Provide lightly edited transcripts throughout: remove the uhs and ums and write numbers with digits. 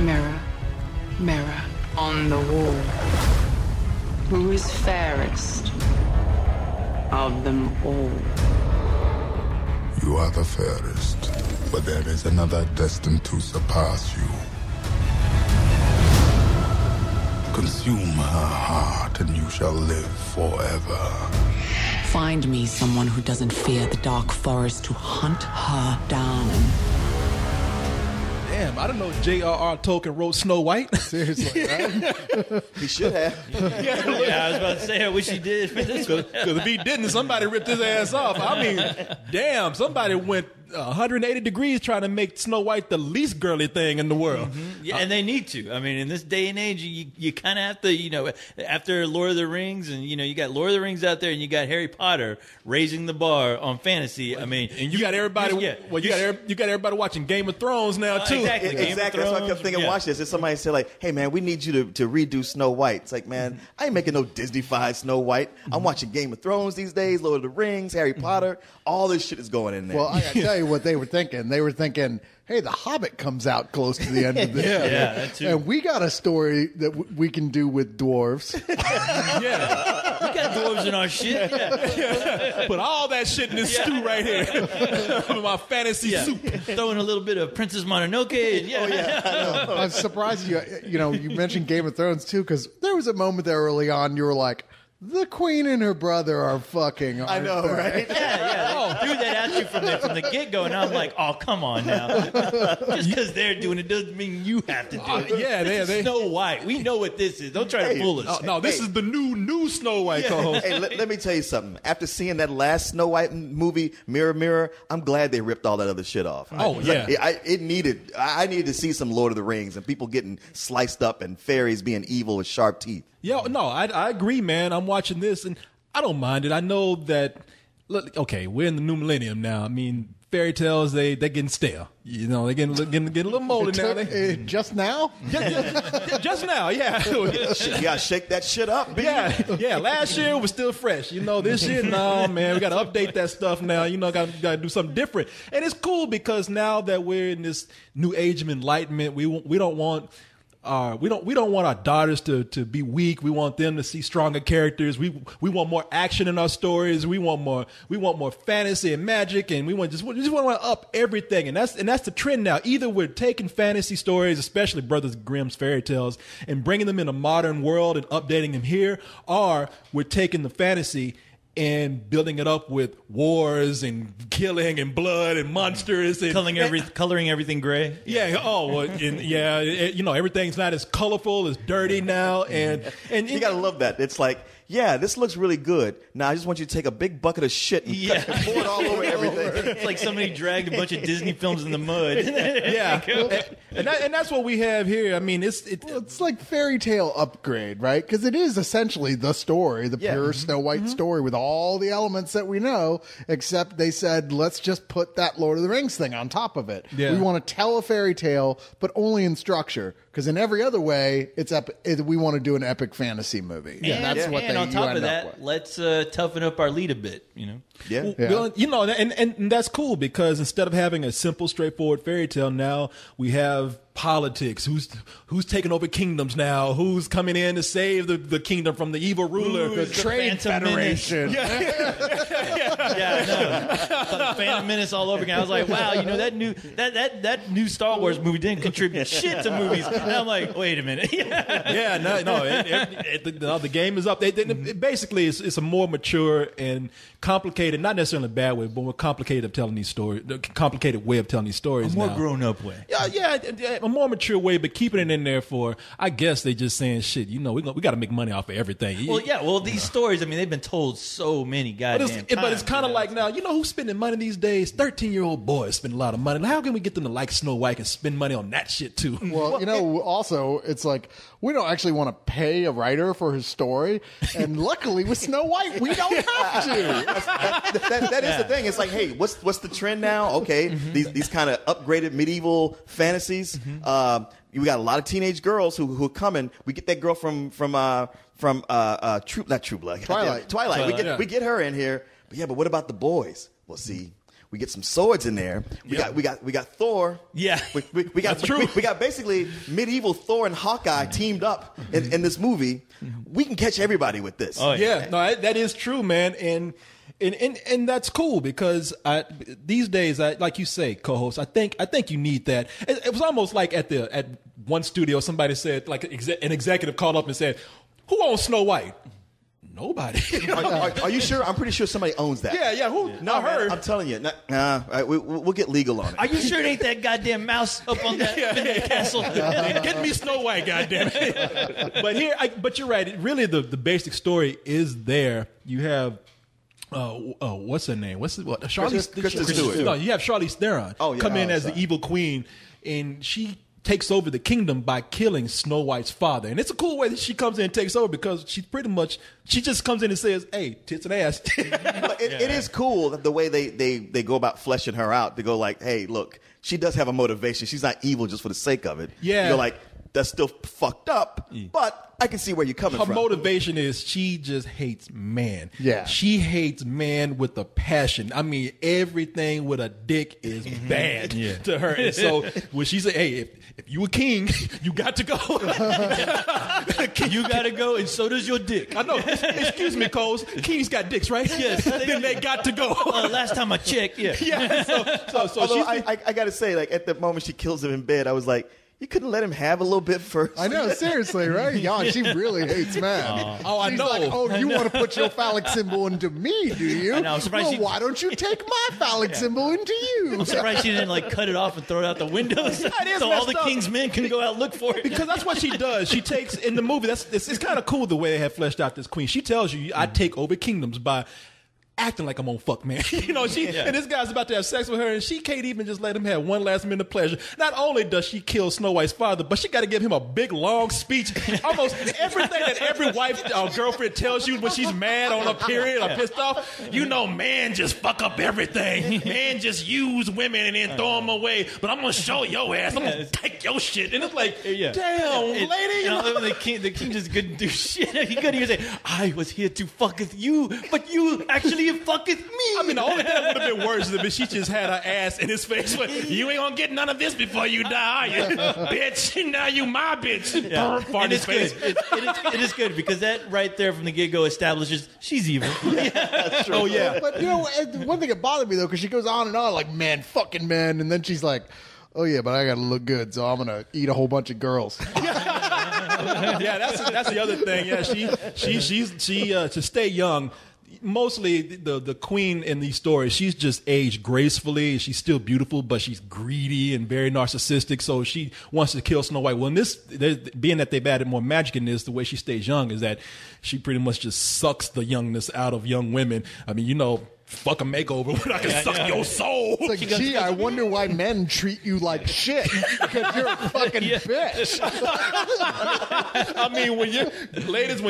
Mirror, mirror on the wall, who is fairest of them all? You are the fairest, but there is another destined to surpass you. Consume her heart, and you shall live forever. Find me someone who doesn't fear the dark forest to hunt her down. Damn, I don't know J.R.R. Tolkien wrote Snow White. Seriously, right? He should have. Yeah, I was about to say, I wish he did for this one. Because if he didn't, somebody ripped his ass off. I mean, damn, somebody went 180 degrees trying to make Snow White the least girly thing in the world. Mm-hmm. Yeah, and they need to. I mean, in this day and age, you kind of have to, you know, after Lord of the Rings, and, you know, you got Lord of the Rings out there, and you got Harry Potter raising the bar on fantasy. I mean, and you got everybody. Well, you got everybody watching Game of Thrones now too. Exactly. That's why I kept thinking, watch this. If somebody said like, "Hey man, we need you to redo Snow White," it's like, man, I ain't making no Disney-fied Snow White. I'm watching Game of Thrones these days, Lord of the Rings, Harry Potter. All this shit is going in there. Well, I gotta tell you what they were thinking. They were thinking, hey, The Hobbit comes out close to the end of this year. Yeah, that too. And we got a story that we can do with dwarves. Yeah. We got dwarves in our shit. Yeah. Put all that shit in this stew right here. My fantasy soup. Throwing a little bit of Princess Mononoke. Yeah. Oh, yeah, I know. I'm surprised you mentioned Game of Thrones too, because there was a moment there early on you were like, the queen and her brother are fucking. I know, right? Yeah. They threw that at you from the get-go, and I'm like, oh, come on now. Just because they're doing it doesn't mean you have to do it. Yeah, this is Snow White. We know what this is. Don't try to fool us. No, this is the new Snow White co-host. Hey, let me tell you something. After seeing that last Snow White movie, Mirror, Mirror, I'm glad they ripped all that other shit off. Oh, yeah. I needed to see some Lord of the Rings and people getting sliced up and fairies being evil with sharp teeth. Yeah, no, I agree, man. I'm watching this, and I don't mind it. I know that, okay, we're in the new millennium now. I mean, fairy tales, they're getting stale. You know, they're getting a little moldy now. Just now? Just now, yeah. You gotta shake that shit up, B. Yeah. Last year was still fresh. You know, this year, no, man, we got to update that stuff now. You know, got to do something different. And it's cool because now that we're in this new age of enlightenment, we don't want our daughters to be weak. We want them to see stronger characters. We want more action in our stories. We want more fantasy and magic, and we just want to up everything. And that's the trend now. Either we're taking fantasy stories, especially Brothers Grimm's fairy tales, and bringing them in a modern world and updating them here, or we're taking the fantasy and building it up with wars and killing and blood and monsters and coloring everything gray. Yeah. Oh, well, everything's not as colorful, as dirty now, and you gotta love that. It's like, yeah, this looks really good. Now I just want you to take a big bucket of shit and pour it all over everything. It's like somebody dragged a bunch of Disney films in the mud. Yeah, and that's what we have here. I mean, it's like fairy tale upgrade, right? Because it is essentially the story, the pure Snow White story with all the elements that we know, except they said, let's just put that Lord of the Rings thing on top of it. Yeah. We want to tell a fairy tale, but only in structure. Because in every other way, we want to do an epic fantasy movie. Yeah, that's what on top of that, let's toughen up our lead a bit, you know? Yeah. Well, you know, and that's cool because instead of having a simple, straightforward fairy tale, now we have politics. Who's taking over kingdoms now? Who's coming in to save the kingdom from the evil ruler? The Trade Federation. The Phantom Menace all over again. I was like, wow, you know, that new Star Wars movie didn't contribute shit to movies. And I'm like, wait a minute. The game is up. Basically, it's a more mature and complicated, not necessarily in a bad way, but more complicated of telling these stories. Complicated way of telling these stories. A more grown up way. Yeah, a more mature way, but keeping it in there for, I guess they just saying shit. You know, we got to make money off of everything. Well, these stories. I mean, they've been told so many goddamn times. But it's kind of like now, you know who's spending money these days? 13-year-old boys spend a lot of money. How can we get them to like Snow White and spend money on that shit too? Well, you know, also it's like we don't actually want to pay a writer for his story, and luckily with Snow White, we don't have to. That is the thing. It's like, hey, what's the trend now? Okay, these kind of upgraded medieval fantasies. We got a lot of teenage girls who are coming. We get that girl from True Blood, Twilight. We get her in here. But what about the boys? Well, see, We get some swords in there. We got Thor. Yeah. We got we got basically medieval Thor and Hawkeye teamed up in this movie. We can catch everybody with this. Oh, Yeah, no, that is true, man, and that's cool because these days, like you say, co-host, I think you need that. It was almost like at one studio, somebody said, like an executive called up and said, "Who owns Snow White?" Nobody. Are you sure? I'm pretty sure somebody owns that. Yeah. Who? No, I heard. man, I'm telling you. We'll get legal on it. Are you sure it ain't that goddamn mouse up on that castle? Get me Snow White, goddammit. But you're right. Really, the basic story is there. You have. What's her name? Kristen Stewart. No, you have Charlize Theron come in as the evil queen, and she takes over the kingdom by killing Snow White's father. And it's a cool way that she comes in and takes over because she just comes in and says, "Hey, tits and ass." But it is cool that the way they go about fleshing her out. They go like, "Hey, look, she does have a motivation. She's not evil just for the sake of it." Yeah. You're like, that's still fucked up, but I can see where you're coming Her from. motivation is she just hates man. Yeah. She hates man with a passion. I mean, everything with a dick is bad to her. And so when she said, "Hey, if you a king, you got to go." You gotta go, and so does your dick. I know. Excuse me, Coles. Kings got dicks, right? Yes. Then they got to go. Last time I checked, yeah. Yeah. So Although she's I got to say, like at the moment she kills him in bed, I was like, you couldn't let him have a little bit first. I know, seriously, right? Yeah, she really hates man. Oh, I She's know. like, "Oh, you want to put your phallic symbol into me, do you? I know, I'm surprised well, she- why don't you take my phallic symbol into you?" I'm surprised she didn't like cut it off and throw it out the window, so is all messed the up. king's men can go out and look for it. Because that's what she does. She takes in the movie. It's kind of cool the way they have fleshed out this queen. She tells you, "I take over kingdoms by acting like I'm on fuck, man." And this guy's about to have sex with her, and she can't even just let him have one last minute of pleasure. Not only does she kill Snow White's father, but she got to give him a big long speech. Almost everything that every wife or girlfriend tells you when she's mad on a period or pissed off. Man just fuck up everything. Man just use women and then throw them away. But I'm gonna show your ass. I'm gonna take your shit. And it's like, damn, lady. The king just couldn't do shit. He couldn't even say, "I was here to fuck with you, but you actually fucketh me." I mean, the only thing that would have been worse is if she just had her ass in his face. Like, "You ain't gonna get none of this before you die, you bitch. Now you my bitch." Fart in his face. It is good because that right there from the get-go establishes she's evil. Oh yeah. But one thing that bothered me though, because she goes on and on like, "Man, fucking man," and then she's like, "Oh yeah, but I gotta look good, so I'm gonna eat a whole bunch of girls." Yeah, that's the other thing. Yeah, she to stay young. Mostly the queen in these stories, she's just aged gracefully. She's still beautiful, but she's greedy and very narcissistic. So she wants to kill Snow White. Well, in this, being that they've added more magic in this, the way she stays young is that she pretty much just sucks the youngness out of young women. I mean, fuck a makeover when I can suck your soul. It's like, gee, I wonder why men treat you like shit because you're a fucking bitch. I mean, when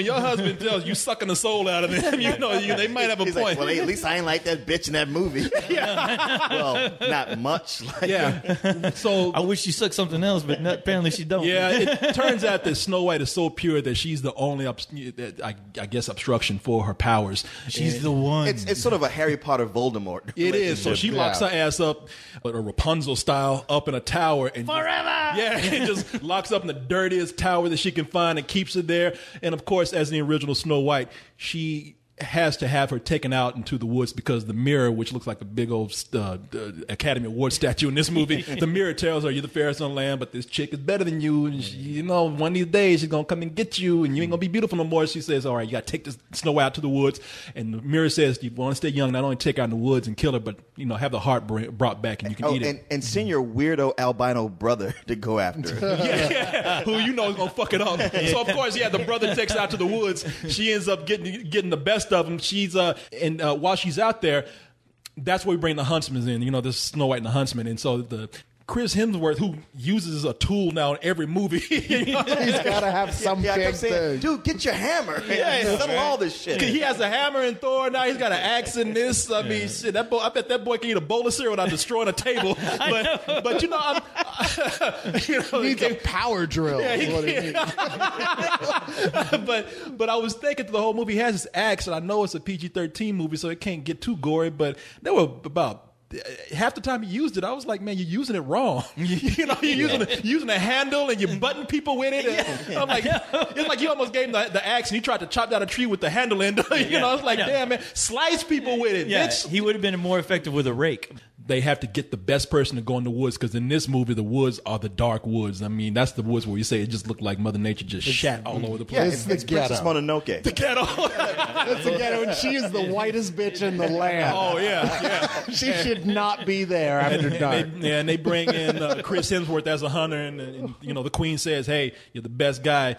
your husband tells you sucking the soul out of them, they might have a He's point. like, well, at least I ain't like that bitch in that movie. Well, not much. Yeah. So I wish she sucked something else, but apparently she don't. yeah, it turns out that Snow White is so pure that she's the only, I guess, obstruction for her powers. She's the one. It's sort of a Harry Potter Voldemort. It is. So she locks her ass up, a Rapunzel style, up in a tower and Forever. and just locks up in the dirtiest tower that she can find and keeps her there. And of course, as the original Snow White, she has to have her taken out into the woods because the mirror, which looks like a big old Academy Award statue in this movie, the mirror tells her you're the fairest on land, but this chick is better than you. And she, one of these days she's going to come and get you and you ain't going to be beautiful no more. She says, all right, you got to take this Snow White out to the woods. And the mirror says, you want to stay young, not only take her out in the woods and kill her, but, have the heart brought back and you can eat it. And send your weirdo albino brother to go after her. Yeah, who is going to fuck it up. So, of course, the brother takes her out to the woods. She ends up getting the best of them. She's while she's out there, that's where we bring the huntsman in. This Snow White and the huntsman, and so the Chris Hemsworth, who uses a tool now in every movie, he's got to have some I big kept saying, thing. dude, get your hammer. Yeah, settle all this shit. He has a hammer in Thor now. He's got an axe in this. I mean, shit. That boy, I bet that boy can eat a bowl of cereal without destroying a table. But He needs a power drill. Yeah, is what he needs. but I was thinking through the whole movie, he has this axe, and I know it's a PG-13 movie, so it can't get too gory. But there were about half the time he used it, I was like, man, you're using it wrong. You're using a handle and you're butting people with it. And I'm like, it's like you almost gave him the axe and he tried to chop down a tree with the handle end. It's like, damn, man, slice people with it. Yeah, he would have been more effective with a rake. They have to get the best person to go in the woods because in this movie, the woods are the dark woods. I mean, that's the woods where you say it just looked like Mother Nature just shat all over the place. Yeah, It's the it's Princess ghetto. Mononoke. The ghetto. That's the ghetto, and she is the whitest bitch in the land. Oh, yeah. She should not be there after dark. And they bring in Chris Hemsworth as a hunter, and the queen says, "Hey, you're the best guy.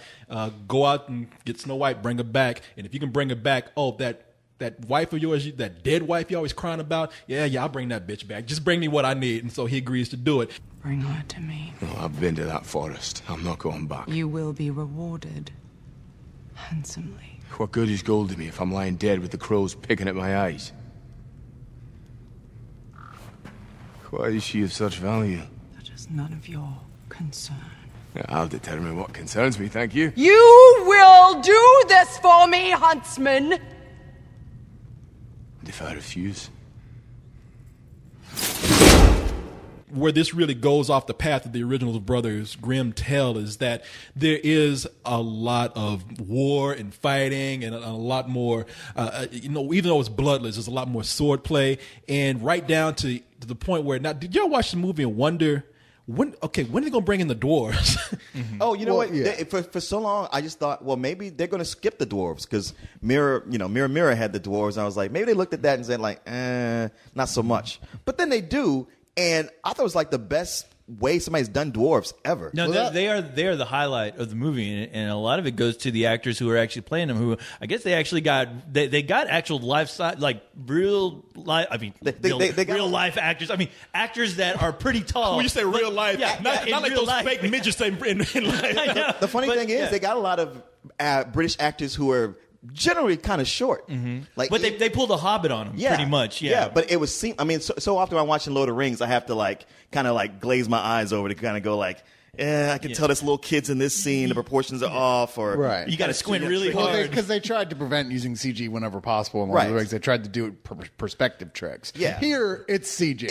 Go out and get Snow White, bring her back, and if you can bring her back, that wife of yours, that dead wife you're always crying about, yeah, I'll bring that bitch back. Just bring me what I need." And so he agrees to do it. Bring her to me. No, I've been to that forest. I'm not going back. You will be rewarded handsomely. What good is gold to me if I'm lying dead with the crows picking at my eyes? Why is she of such value? That is none of your concern. I'll determine what concerns me, thank you. You will do this for me, huntsman. And if I refuse? Where this really goes off the path of the original Brothers Grimm tale is that there is a lot of war and fighting and a lot more, even though it's bloodless, there's a lot more sword play, and right down to the point where, now, did y'all watch the movie and wonder, when are they going to bring in the dwarves? Oh, you know what? Yeah. For so long, I just thought, well, maybe they're going to skip the dwarves because Mirror had the dwarves. And I was like, maybe they looked at that and said, like, not so much. But then they do, and I thought it was like the best way somebody's done dwarves ever. No, they are the highlight of the movie, and a lot of it goes to the actors who are actually playing them. Who I guess they actually got they got actual life size, like real life. I mean, They got real life actors. I mean, actors that are pretty tall. When you say real life, yeah, not in like real those life. fake midgets in life. I know. The funny thing is, they got a lot of British actors who are generally kind of short. Like, But they pulled a Hobbit on him, pretty much. Yeah. But it was so often when I'm watching Lord of the Rings, I have to kind of glaze my eyes over to kind of go like, I can tell there's little kids in this scene, the proportions are off, or Right. You got to squint really Well, hard. because they tried to prevent using CG whenever possible in Lord of the Right. Rings. They tried to do it perspective tricks. Yeah. Here, it's CG.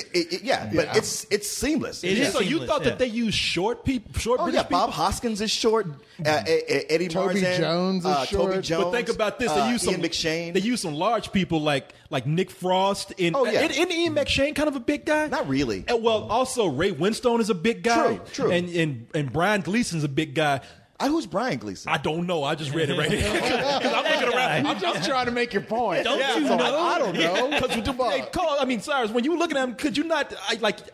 but it's seamless. It is So you seamless, thought yeah. that they used short people, short Oh British yeah, people? Bob Hoskins is short. Eddie Toby Marzan, Jones is Toby short. Jones. But think about this: they use some Ian McShane. They use some large people like Nick Frost. Oh, yeah. Isn't Ian McShane kind of a big guy? Not really. And, well, also Ray Winstone is a big guy. True. And Brian Gleason's a big guy. Who's Brian Gleason? I don't know. I just read it right here. 'Cause I'm looking around. I'm just trying to make your point. Don't Yeah, you so know? I don't know. Because Cyrus, when you were looking at him, could you not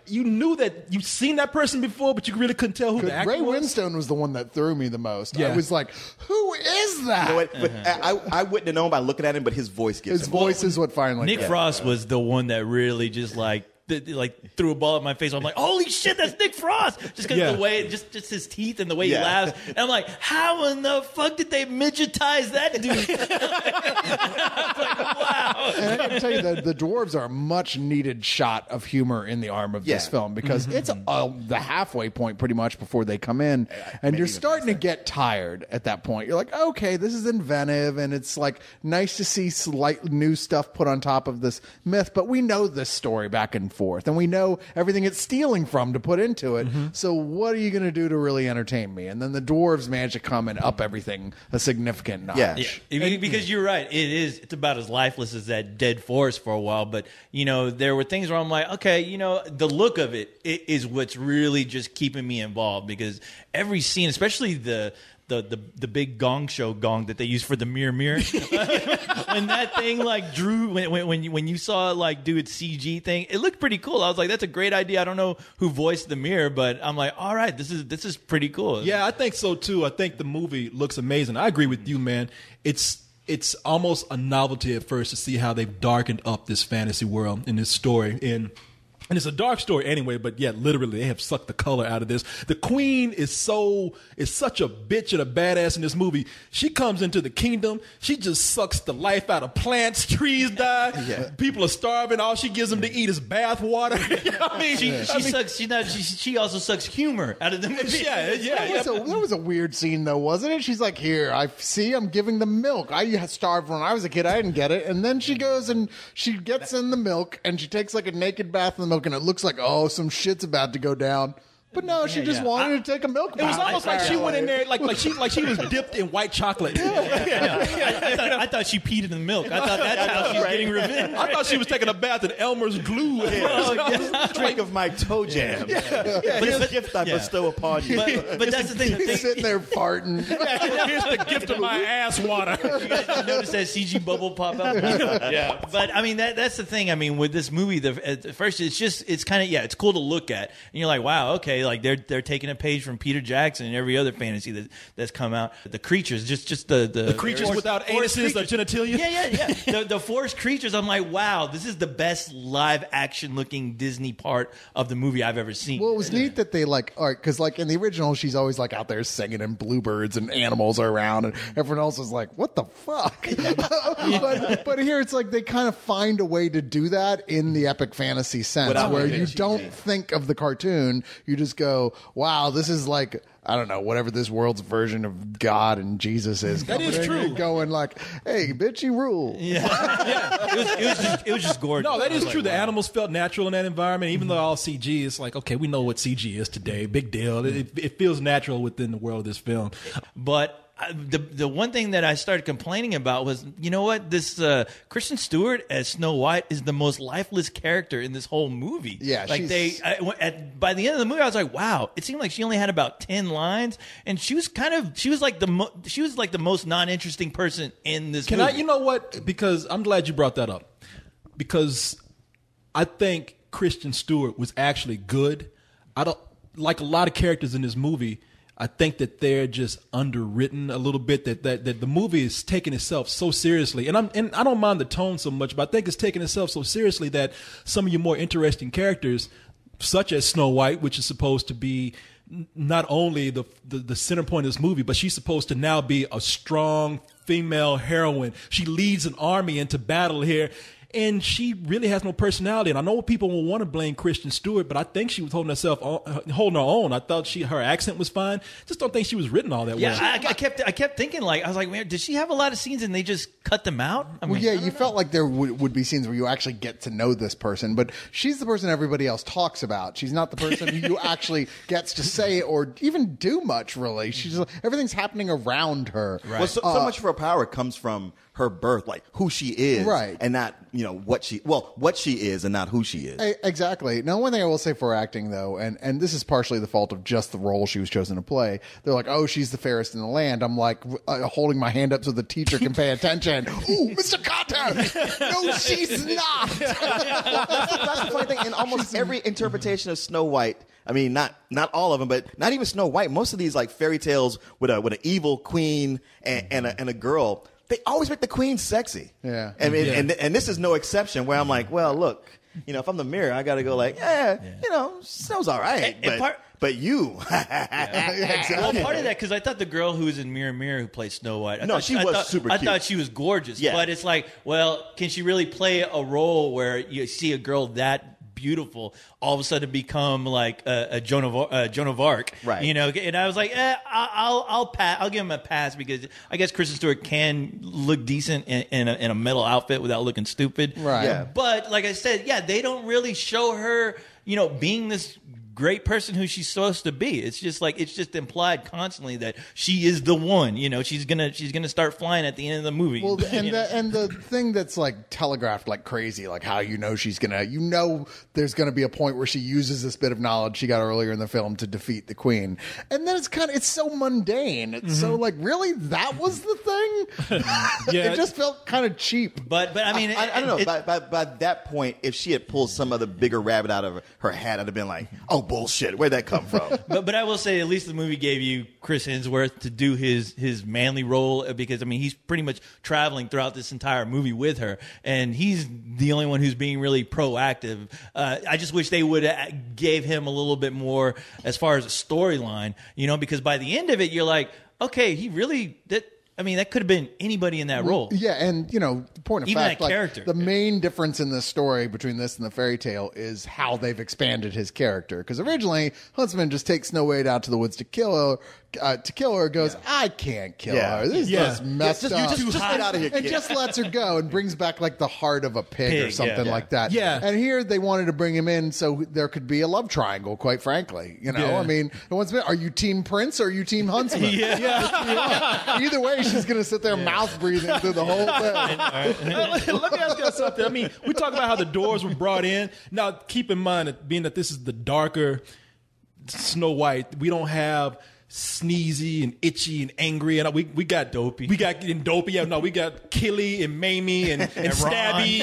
you knew that you've seen that person before, but you really couldn't tell who the actor Ray was? Winstone was the one that threw me the most. Yeah. I was like, who is that? You know what? But I wouldn't have known by looking at him, but his voice gives His him. voice is what finally Nick did it. Frost was the one that really just threw a ball at my face. I'm like, holy shit, that's Nick Frost! Just because of the way, just his teeth and the way he laughs. And I'm like, how in the fuck did they midgetize that dude? I was like, wow. And I got to tell you, the dwarves are a much needed shot of humor in the arm of this Yeah. film because it's the halfway point pretty much before they come in, and you're starting to get tired at that point. You're like, okay, this is inventive, and it's like nice to see slight new stuff put on top of this myth, but we know this story back and forth, and we know everything it's stealing from to put into it. So what are you going to do to really entertain me? And then the dwarves manage to come and up everything a significant notch. Yeah. Because you're right, it's about as lifeless as that dead forest for a while. But there were things where I'm like, okay, the look of it is what's really just keeping me involved, because every scene, especially the big gong show gong that they use for the mirror when that thing drew when you saw it do its CG thing, it looked pretty cool. I was like, that's a great idea. I don't know who voiced the mirror, but I'm like, all right, this is pretty cool. Yeah, I think so too. I think the movie looks amazing. I agree with you, man. It's almost a novelty at first to see how they've darkened up this fantasy world in this story. And And it's a dark story anyway, but yet literally they have sucked the color out of this. The queen is such a bitch and a badass in this movie. She comes into the kingdom. She just sucks the life out of plants. Trees die. People are starving. All she gives them to eat is bath water. You know what I mean? She also sucks humor out of the movie. That was a weird scene, though, wasn't it? She's like, here, I'm giving them milk. I starved when I was a kid. I didn't get it. And then she goes and she gets in the milk and she takes like a naked bath in the milk. And it looks like, some shit's about to to go down. But no, she just wanted to take a milk bath. It was almost like she went in there like she was dipped in white chocolate. I thought she peed in the milk. I thought that's how she's getting revenge. I thought she was taking a bath in Elmer's glue. Drink of my toe jam. Here's the gift I bestow upon you. But that's the thing. He's sitting there farting. Here's the gift of my ass water. You guys notice that CG bubble pop out? Yeah. But I mean, that's the thing. I mean, with this movie, at first it's kind of it's cool to look at, and you're like, wow, okay. Like they're taking a page from Peter Jackson and every other fantasy that's come out. The creatures, just the creatures without anuses or genitalia. Yeah. The forest creatures. I'm like, wow, this is the best live action looking Disney part of the movie I've ever seen. Well, it was neat that they because in the original she's always like out there singing and bluebirds and animals are around and everyone else is like, what the fuck? but here it's like they kind of find a way to do that in the epic fantasy sense where you don't think of the cartoon, you just go, wow, this is like, I don't know, whatever this world's version of God and Jesus is. That is true. Going like, hey, bitch, you rule. Yeah. It was just gorgeous. No, that is true. The animals felt natural in that environment. Even though all CG, it's like, okay, we know what CG is today. Big deal. It feels natural within the world of this film. But the one thing that I started complaining about was, you know what? This Kristen Stewart as Snow White is the most lifeless character in this whole movie. Yeah, like by the end of the movie, I was like, wow. It seemed like she only had about 10 lines, and she was like the most non-interesting person in this movie. You know what? Because I'm glad you brought that up. Because I think Kristen Stewart was actually good. I don't like a lot of characters in this movie. I think that they're just underwritten a little bit. That the movie is taking itself so seriously, and I don't mind the tone so much, but I think it's taking itself so seriously that some of your more interesting characters, such as Snow White, which is supposed to be not only the center point of this movie, but she's supposed to now be a strong female heroine. She leads an army into battle here. And she really has no personality. And I know people will want to blame Kristen Stewart, but I think she was holding her own. I thought her accent was fine. Just don't think she was written all that well. Yeah, I kept thinking, like, I was like, man, did she have a lot of scenes and they just cut them out? I mean, you felt like there would be scenes where you actually get to know this person, but she's the person everybody else talks about. She's not the person who actually gets to say or even do much, really. She's everything's happening around her. Right. Well, so much of her power comes from her birth, like who she is, right, and not what she is and not who she is. Exactly. Now, one thing I will say for acting though, and this is partially the fault of just the role she was chosen to play. They're like, oh, she's the fairest in the land. I'm like holding my hand up so the teacher can pay attention. Ooh, Mr. Carter! No, she's not. That's the funny thing. In almost every interpretation of Snow White, I mean, not all of them, but not even Snow White. Most of these like fairy tales with an evil queen and a girl. They always make the queen sexy. Yeah. I mean, and this is no exception where I'm like, well, look, if I'm the mirror, I got to go like, Snow's all right. But you. Exactly. Well, part of that, because I thought the girl who was in Mirror Mirror who played Snow White, she was super cute. I thought she was gorgeous. Yeah. But it's like, well, can she really play a role where you see a girl that beautiful all of a sudden become like a Joan of Arc, right? And I was like, I'll pass. I'll give him a pass because I guess Kristen Stewart can look decent in a metal outfit without looking stupid, right? Yeah. But like I said, they don't really show her, being this great person who she's supposed to be. It's just implied constantly that she is the one. She's gonna start flying at the end of the movie. Well, and the thing that's like telegraphed like crazy, like how she's gonna, there's gonna be a point where she uses this bit of knowledge she got earlier in the film to defeat the queen, and then it's so mundane. It's so like, really, that was the thing. Yeah, it just felt kind of cheap. But I mean, I don't know. By that point, if she had pulled some other bigger rabbit out of her hat, I'd have been like, oh, bullshit. Where'd that come from? But I will say, at least the movie gave you Chris Hemsworth to do his manly role, because I mean he's pretty much traveling throughout this entire movie with her, and he's the only one who's being really proactive. I just wish they would have gave him a little bit more as far as a storyline, because by the end of it, you're like, okay, he really that could have been anybody in that role. Yeah, and the point of Even fact, that character. the main difference in this story between this and the fairy tale is how they've expanded his character. Because originally, Huntsman just takes Snow White out to the woods to kill her. Goes, I can't kill her. This is just messed up. Just get out of here, and kid. just lets her go and brings back like the heart of a pig or something like that. Yeah. And here they wanted to bring him in so there could be a love triangle. Quite frankly, Yeah. I mean, are you Team Prince or are you Team Huntsman? Either way, she's going to sit there mouth breathing through the whole thing. Let me ask you something. I mean, we talk about how the doors were brought in. Now, keep in mind that being that this is the darker Snow White, we don't have sneezy and itchy and angry, and we got Dopey. We got dopey. Yeah, no, we got Killy and Mamie and Stabby.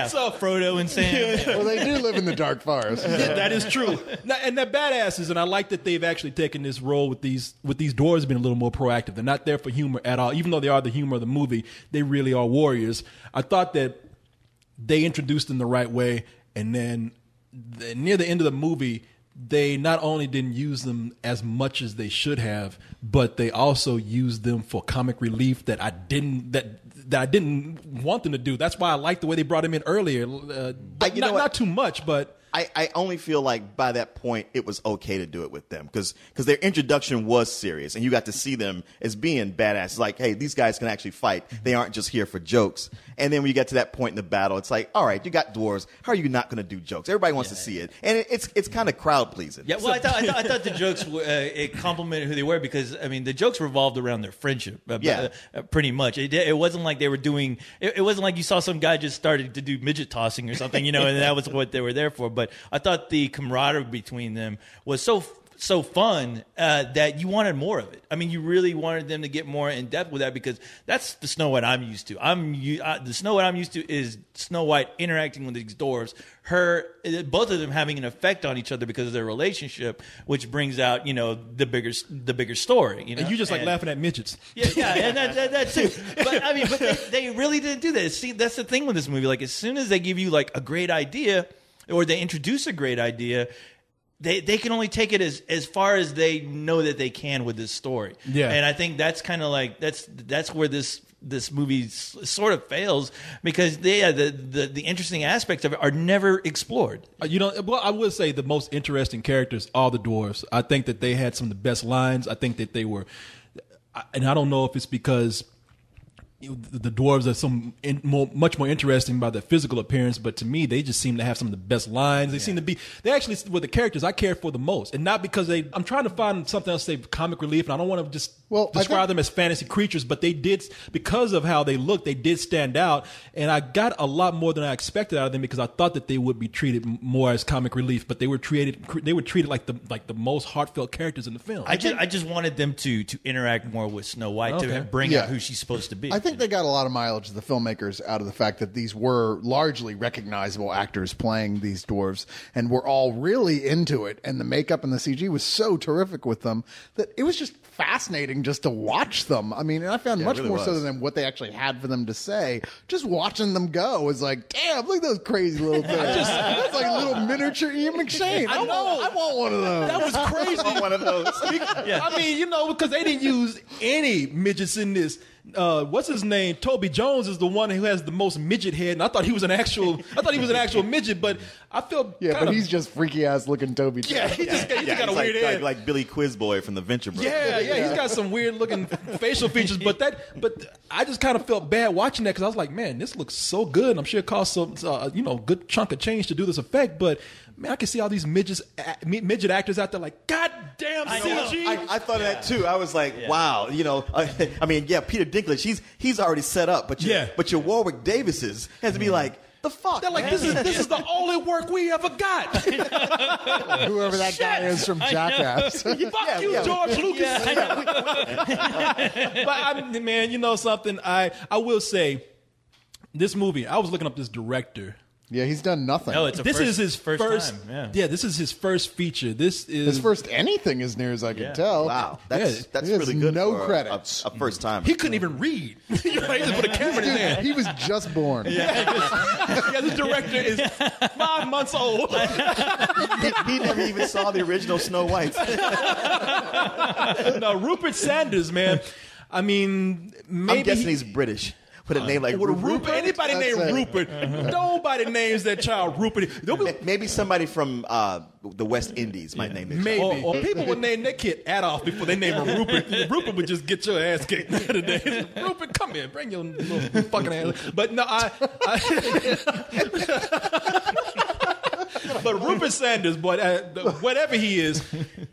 So Frodo and Sam. Well, they do live in the dark forest. That is true. Now, and they're badasses, and I like that they've actually taken this role with these dwarves being a little more proactive. They're not there for humor at all, even though they are the humor of the movie. They really are warriors. I thought that they introduced them the right way, and then near the end of the movie, they not only didn't use them as much as they should have, but they also used them for comic relief that I didn't want them to do. That's why I like the way they brought him in earlier. Not too much, but I only feel like by that point it was okay to do it with them because their introduction was serious and you got to see them as being badasses. Like, hey, these guys can actually fight. They aren't just here for jokes. And then when you get to that point in the battle, it's like, all right, you got dwarves. How are you not going to do jokes? Everybody wants to see it, and it's kind of crowd pleasing. Yeah, well, I thought the jokes it complimented who they were because I mean the jokes revolved around their friendship. Pretty much. It wasn't like they were doing. It wasn't like you saw some guy just started to do midget tossing or something, and that was what they were there for. But I thought the camaraderie between them was so fun that you wanted more of it. I mean, you really wanted them to get more in depth with that because that's the Snow White I'm used to. The Snow White I'm used to is Snow White interacting with these dwarves, both of them having an effect on each other because of their relationship, which brings out the bigger story. And you just like laughing at midgets. Yeah, and that too. But I mean, they really didn't do that. See, that's the thing with this movie. Like as soon as they give you like a great idea or they introduce a great idea, they can only take it as far as they know that they can with this story. Yeah. And I think that's kind of like that's where this movie sort of fails because the interesting aspects of it are never explored. Well, I would say the most interesting characters are the dwarves. I think that they had some of the best lines. I think that they were, and I don't know if it's because the dwarves are much more interesting by their physical appearance, but to me, they just seem to have some of the best lines. They seem to be, they actually were the characters I care for the most. And not because I'm trying to find something else, say comic relief, and I don't want to just describe them as fantasy creatures, but they did, because of how they look, they did stand out. And I got a lot more than I expected out of them because I thought that they would be treated more as comic relief, but they were treated like the most heartfelt characters in the film. I just wanted them to interact more with Snow White to bring out who she's supposed to be. I think they got a lot of mileage, the filmmakers, out of the fact that these were largely recognizable actors playing these dwarves, and we're all really into it. And the makeup and the CG was so terrific with them that it was just fascinating just to watch them. I mean, and I found much more so than what they actually had for them to say. Just watching them go was like, damn, look at those crazy little things. That's like little miniature Ian McShane. I want one of those. That was crazy. I want one of those. I mean, because they didn't use any midgets in this. What's his name? Toby Jones is the one who has the most midget head, and I thought he was an actual midget, but I feel but he's just freaky ass looking Toby Jones. Yeah, he just got a weird head, like Billy Quizboy from the Venture Brothers. Yeah, he's got some weird looking facial features, but I just kind of felt bad watching that because I was like, man, this looks so good. And I'm sure it cost some good chunk of change to do this effect, but man, I can see all these midget actors out there like, God damn CG. I thought of that too. I was like, wow, I mean, Peter Dinklage, he's already set up, but your Warwick Davises has to be like, the fuck? They're like, this is the only work we ever got. Whoever that guy is from Jackass. Fuck you, George Lucas. But man, you know something? I will say, this movie, I was looking up this director, Yeah, he's done nothing. No, it's This is his first time. Yeah. this is his first feature. This is his first anything, as near as I can tell. Wow, that's He has really good. no for credits. A first time. He couldn't even read. He just put a camera in his hand. He was just born. Yeah, the director is 5 months old. he never even saw the original Snow White. No, Rupert Sanders, man. I mean, maybe I'm guessing he's British. Put a name like Rupert. Anybody That's named it. Rupert? Nobody names that child Rupert. Maybe somebody from the West Indies might name it. Maybe. Or people would name their kid Adolf before they name him Rupert. Rupert would just get your ass kicked today. Rupert, come here. Bring your little fucking ass. But no, but Rupert Sanders, whatever he is,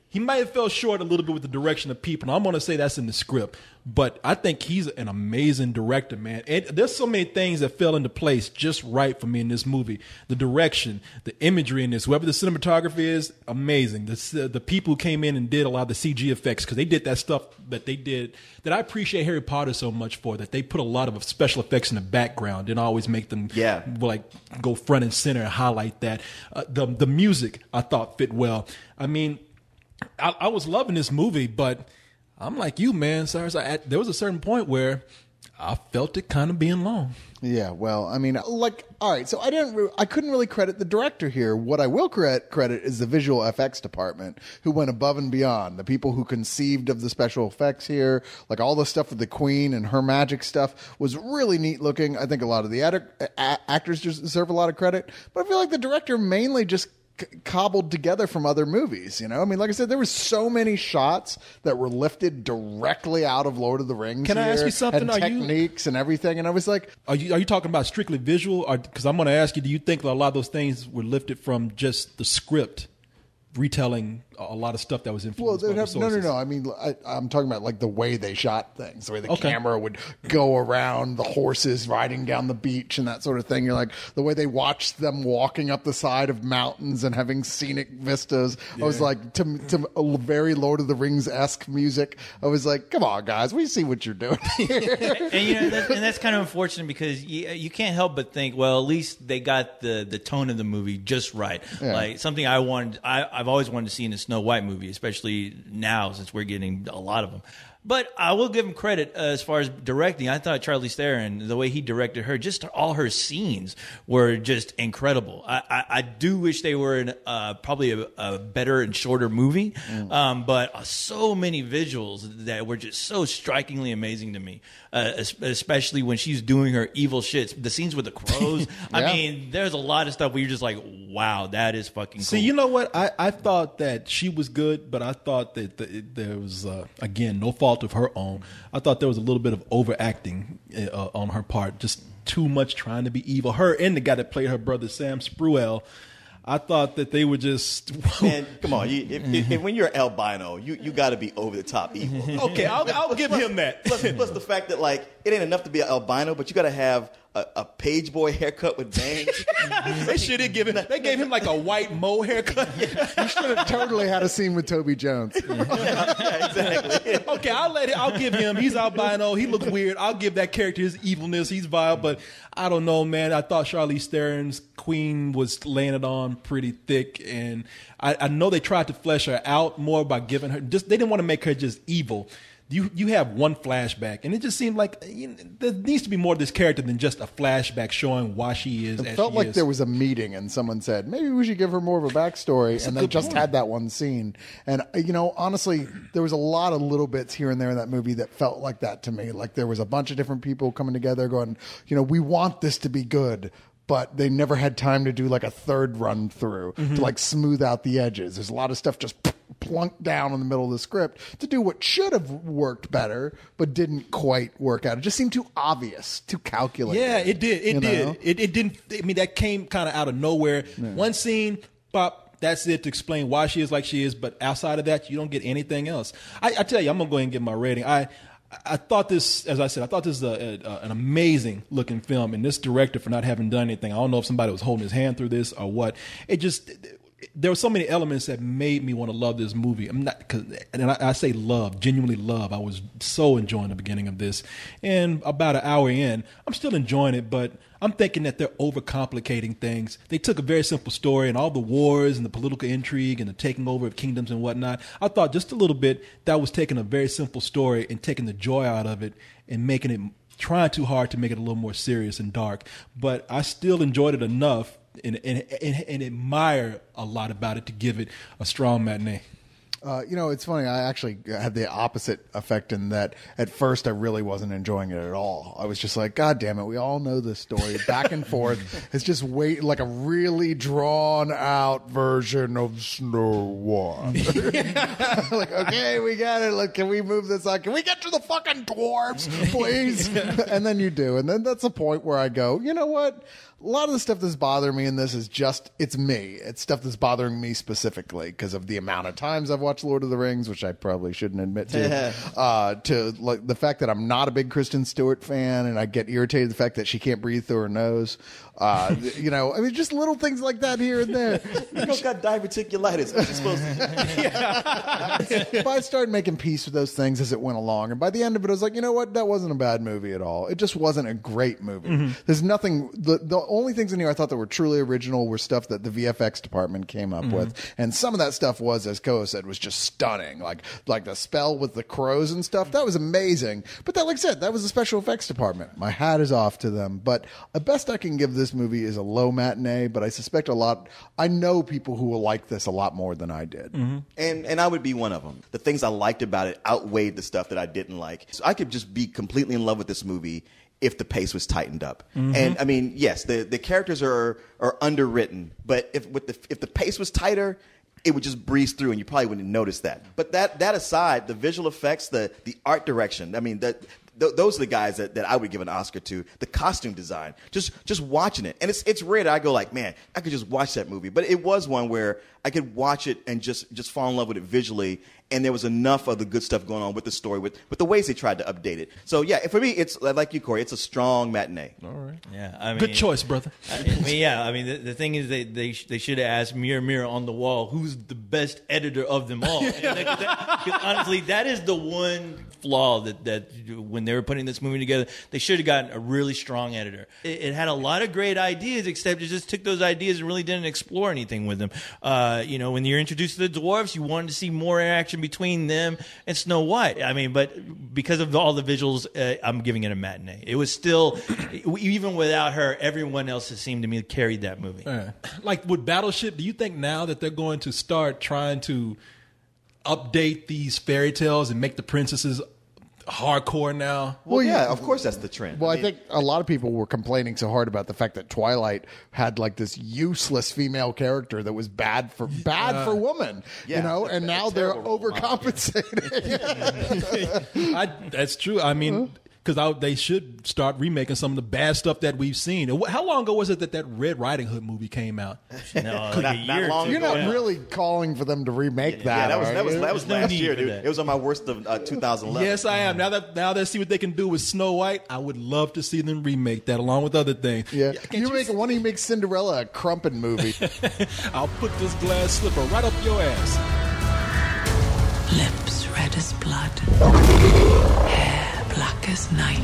he might have fell short a little bit with the direction of people. And I'm going to say that's in the script. But I think he's an amazing director, man. And there's so many things that fell into place just right for me in this movie. The direction, the imagery in this, whoever the cinematography is, amazing. The people who came in and did a lot of the CG effects, because they did that stuff that they did that I appreciate Harry Potter so much for, that they put a lot of special effects in the background and always make them like go front and center and highlight that. The music I thought fit well. I mean, I was loving this movie, but I'm like you, man, Cyrus. There was a certain point where I felt it kind of being long. Yeah, well, I mean, like, all right, so I couldn't really credit the director here. What I will credit is the visual effects department, who went above and beyond. The people who conceived of the special effects here, like all the stuff with the Queen and her magic stuff, was really neat looking. I think a lot of the actors deserve a lot of credit, but I feel like the director mainly just cobbled together from other movies, you know? I mean, like I said, there were so many shots that were lifted directly out of Lord of the Rings. Can I ask you something? And techniques and everything, and I was like, are you talking about strictly visual? Because I'm going to ask you, do you think that a lot of those things were lifted from just the script retelling a lot of stuff that was influenced by the sources? No. I mean, I'm talking about like the way they shot things, the way the camera would go around the horses riding down the beach and that sort of thing. You're like, the way they watched them walking up the side of mountains and having scenic vistas. Yeah. I was like, to a very Lord of the Rings-esque music. I was like, come on, guys, we see what you're doing here. And that's kind of unfortunate, because you can't help but think, well, at least they got the tone of the movie just right. Yeah. Like something I've always wanted to see in a Snow White movie, especially now since we're getting a lot of them. But I will give him credit as far as directing. I thought Charlize Theron, the way he directed her, just all her scenes were just incredible. I do wish they were in probably a better and shorter movie, but so many visuals that were just so strikingly amazing to me, especially when she's doing her evil shits. The scenes with the crows. Yeah. I mean, there's a lot of stuff where you're just like, wow, that is fucking cool. See, you know what? I thought that she was good, but I thought that there was, again, no fault of her own. I thought there was a little bit of overacting on her part, just too much trying to be evil. Her and the guy that played her brother, Sam Spruell, I thought that they were just... Man, come on. If when you're albino, you got to be over the top evil. Okay, I'll give him that. Plus the fact that, like, it ain't enough to be an albino, but you got to have a page boy haircut with bangs. They gave him like a white Mo haircut. You should have totally had a scene with Toby Jones. Yeah, exactly. Okay, I'll give him. He's albino. He looks weird. I'll give that character his evilness. He's vile, but I don't know, man. I thought Charlize Theron's Queen was laying it on pretty thick, and I know they tried to flesh her out more by giving her they didn't want to make her just evil. You have one flashback, and it just seemed like there needs to be more of this character than just a flashback showing why she is. It felt like there was a meeting, and someone said maybe we should give her more of a backstory, and they just had that one scene. And honestly, there was a lot of little bits here and there in that movie that felt like that to me. Like there was a bunch of different people coming together, going, we want this to be good. But they never had time to do like a third run through to like smooth out the edges. There's a lot of stuff just plunked down in the middle of the script to do what should have worked better, but didn't quite work out. It just seemed too obvious, too calculated. Yeah, it did. It didn't. I mean, that came kind of out of nowhere. Yeah. One scene, pop. That's it to explain why she is like she is. But outside of that, you don't get anything else. I tell you, I'm gonna go ahead and get my rating. I thought this, as I said, is an amazing looking film, and this director for not having done anything. I don't know if somebody was holding his hand through this or what. there were so many elements that made me want to love this movie. I'm not, and I say love, genuinely love. I was so enjoying the beginning of this, and about an hour in, I'm still enjoying it, but I'm thinking that they're overcomplicating things. They took a very simple story and all the wars and the political intrigue and the taking over of kingdoms and whatnot. I thought just a little bit that was taking a very simple story and taking the joy out of it and making it, trying too hard to make it a little more serious and dark. But I still enjoyed it enough and admire a lot about it to give it a strong matinee. It's funny. I actually had the opposite effect in that at first I really wasn't enjoying it at all. I was just like, God damn it, we all know this story. Back and forth. It's just like a really drawn out version of Snow White. Like, okay, we got it. Like, can we move this on? Can we get to the fucking dwarves, please? And then you do. And then that's the point where I go, you know what? A lot of the stuff that's bothering me in this is it's me. It's stuff that's bothering me specifically because of the amount of times I've watched Lord of the Rings, which I probably shouldn't admit to like the fact that I'm not a big Kristen Stewart fan, and I get irritated the fact that she can't breathe through her nose. I mean, just little things like that here and there. You don't got diverticulitis. What you supposed to do? But I started making peace with those things as it went along, and by the end of it, I was like, you know what? That wasn't a bad movie at all. It just wasn't a great movie. Mm-hmm. There's nothing. The only things in here I thought that were truly original were stuff that the VFX department came up with, and some of that stuff was, as Koa said, was just stunning. Like the spell with the crows and stuff. That was amazing. But that, like I said, that was the special effects department. My hat is off to them. But the best I can give this movie is a low matinee, but I suspect I know people who will like this a lot more than I did. Mm-hmm. And I would be one of them. The things I liked about it outweighed the stuff that I didn't like. So I could just be completely in love with this movie if the pace was tightened up. Mm-hmm. And I mean, yes, the characters are underwritten, but if the pace was tighter, it would just breeze through and you probably wouldn't notice that. But that aside, the visual effects, the art direction, I mean, those are the guys that I would give an Oscar to. The costume design, just watching it. And it's rare that I go like, man, I could just watch that movie. But it was one where I could watch it and just fall in love with it visually. And there was enough of the good stuff going on with the story, with the ways they tried to update it. So, yeah, for me, it's like you, Corey, it's a strong matinee. All right. Yeah, I mean, good choice, brother. The thing is they should have asked Mirror, Mirror on the Wall, who's the best editor of them all. Because honestly, that is the one flaw that when they were putting this movie together, they should have gotten a really strong editor. It had a lot of great ideas, except it just took those ideas and really didn't explore anything with them. When you're introduced to the dwarves, you wanted to see more interaction between them and Snow White. I mean, but because of all the visuals, I'm giving it a matinee. It was still, even without her, everyone else has seemed to me carried that movie. Like with Battleship, do you think now that they're going to start trying to update these fairy tales and make the princesses hardcore now? Well, yeah, of course that's the trend. Well, I think a lot of people were complaining so hard about the fact that Twilight had like this useless female character that was bad for women, and now they're overcompensating. That's true. I mean, because they should start remaking some of the bad stuff that we've seen. How long ago was it that Red Riding Hood movie came out? No, like a year. You're not really calling for them to remake that. Yeah, that was last year, dude. It was on my worst of 2011. Yes, I am. Now they see what they can do with Snow White, I would love to see them remake that along with other things. Yeah, why don't you make Cinderella a Crumpin' movie? I'll put this glass slipper right up your ass. Lips red as blood, hair black as night.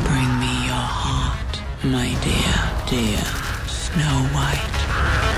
Bring me your heart, my dear, dear Snow White.